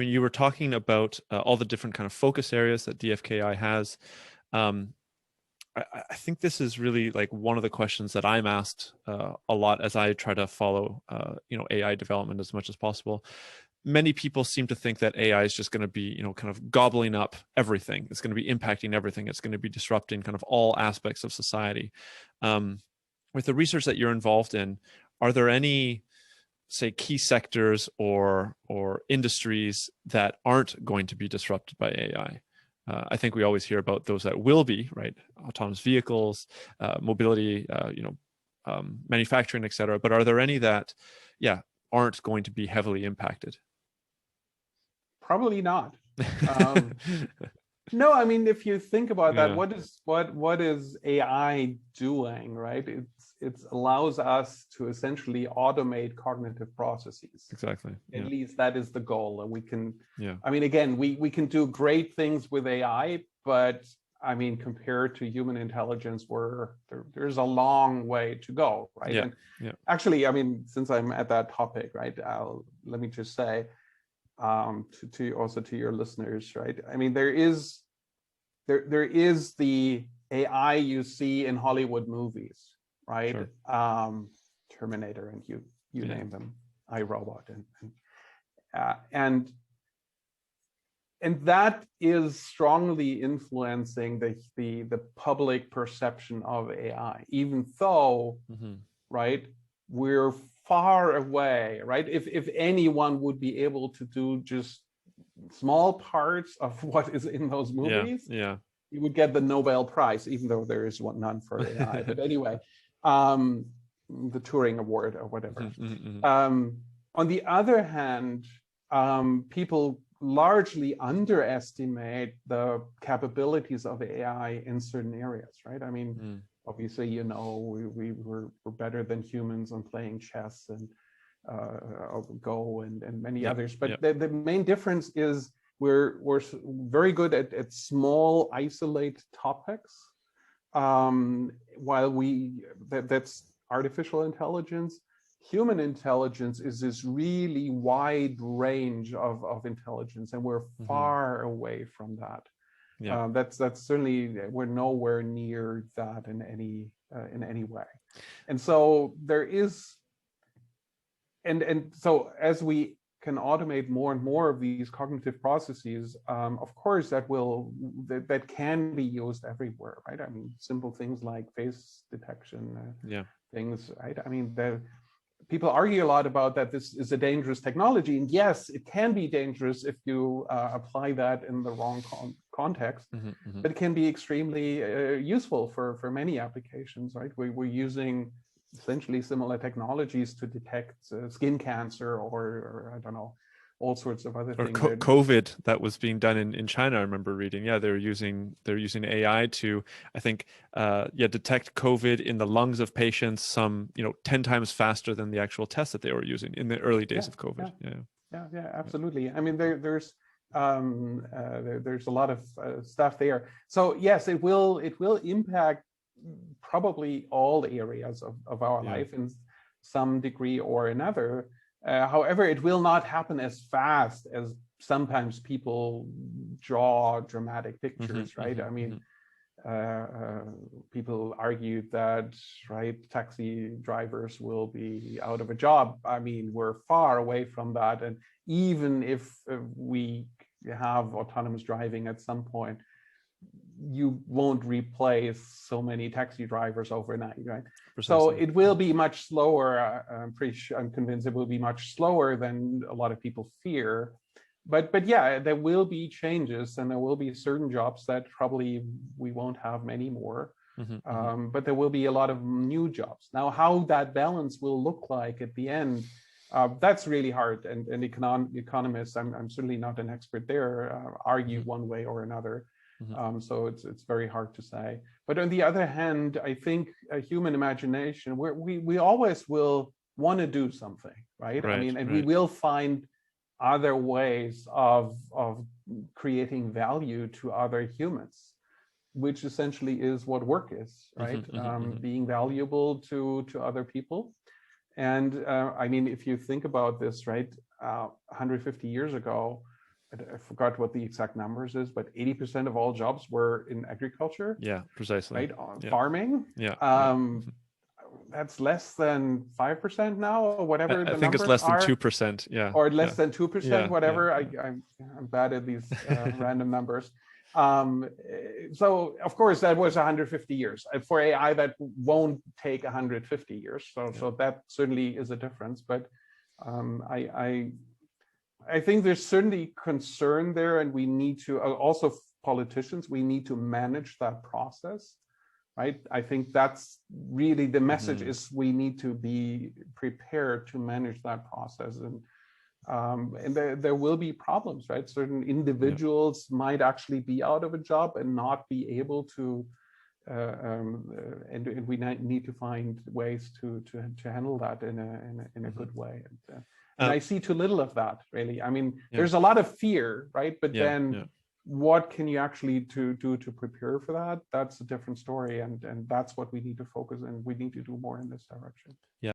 I mean, you were talking about all the different kind of focus areas that DFKI has. Um, I think this is really like one of the questions that I'm asked a lot as I try to follow, AI development as much as possible. Many people seem to think that AI is just going to be, kind of gobbling up everything. It's going to be impacting everything. It's going to be disrupting kind of all aspects of society. With the research that you're involved in, are there any, say, key sectors or industries that aren't going to be disrupted by AI? I think we always hear about those that will be, right? Autonomous vehicles, mobility, manufacturing, et cetera. But are there any that, yeah, aren't going to be heavily impacted? Probably not. Um, No, I mean, if you think about that, Yeah, what is AI doing, right? It allows us to essentially automate cognitive processes. exactly. At Yeah, least that is the goal. And we can, yeah, I mean, again, we can do great things with AI, but I mean, compared to human intelligence, there's a long way to go, right? yeah, And yeah. actually, I mean, since I'm at that topic, right, let me just say, to also to your listeners, right? I mean, there is the AI you see in Hollywood movies, right? Sure. Terminator and you Yeah. name them, iRobot, uh, and and that is strongly influencing the public perception of AI, even though, Hmm. right, we're far away, right? If anyone would be able to do just small parts of what is in those Yeah. movies, Yeah. you would get the Nobel Prize, even though there is none for AI. But anyway, um, the Turing Award or whatever. Hmm. On the other hand, people largely underestimate the capabilities of AI in certain areas, right? I mean, Mm. obviously, we're better than humans on playing chess and Go and many Yep. others. But Yep. the main difference is we're very good at small isolated topics, while that's artificial intelligence. Human intelligence is this really wide range of intelligence, and we're Hmm. far away from that. Yeah. That's certainly, we're nowhere near that in any way. And so there is, and so as we can automate more and more of these cognitive processes, of course that can be used everywhere, right? I mean, simple things like face detection, Yeah. things, right? I mean, people argue a lot about that this is a dangerous technology, and yes, it can be dangerous if you apply that in the wrong context, Hmm. Hmm. but it can be extremely useful for many applications, right? We're using essentially similar technologies to detect skin cancer, or I don't know, all sorts of other Or things. COVID that was being done in China. I remember reading. Yeah, they're using AI to, I think, detect COVID in the lungs of patients, 10 times faster than the actual test that they were using in the early days Yeah, of COVID. yeah, Yeah. yeah, absolutely. I mean, there's a lot of stuff there. So yes, it will impact probably all areas of our Yeah. life in some degree or another. However, it will not happen as fast as sometimes people draw dramatic Hmm. pictures, right? Hmm. I Hmm. mean, people argue that, right, taxi drivers will be out of a job. I mean, we're far away from that. And even if we have autonomous driving at some point, you won't replace so many taxi drivers overnight, right? So Precisely. it will be much slower. I'm convinced it will be much slower than a lot of people fear. But yeah, there will be changes, and there will be certain jobs that probably we won't have many more. Hmm. Hmm. But there will be a lot of new jobs. Now, how that balance will look like at the end, that's really hard. And economists, I'm certainly not an expert there, argue Hmm. one way or another. Hmm. So it's very hard to say. But on the other hand, I think a human imagination, we always will want to do something, right? I Right. mean, and we Right. will find other ways of creating value to other humans, which essentially is what work is, Hmm. right? Hmm. Hmm. Being valuable to other people. And I mean, if you think about this, right, 150 years ago, I forgot what the exact numbers is, but 80% of all jobs were in agriculture. Yeah, precisely. Right, Yeah. farming. Yeah. That's less than 5% now, or whatever I the think it's numbers less than are. 2%. Yeah. Or less Yeah. than 2%, Yeah, whatever. yeah. I'm bad at these random numbers. So of course that was 150 years. For AI, that won't take 150 years. So that certainly is a difference. But I think there's certainly concern there, and we need to also, politicians, we need to manage that process, right? I think that's really the message, is we need to be prepared to manage that process. And there will be problems, right? Certain individuals might actually be out of a job and not be able to, and we need to find ways to handle that in a good way. And I see too little of that, really. I mean, there's a lot of fear, right? But then what can you actually do to prepare for that? That's a different story, and that's what we need to focus on. We need to do more in this direction. Yeah.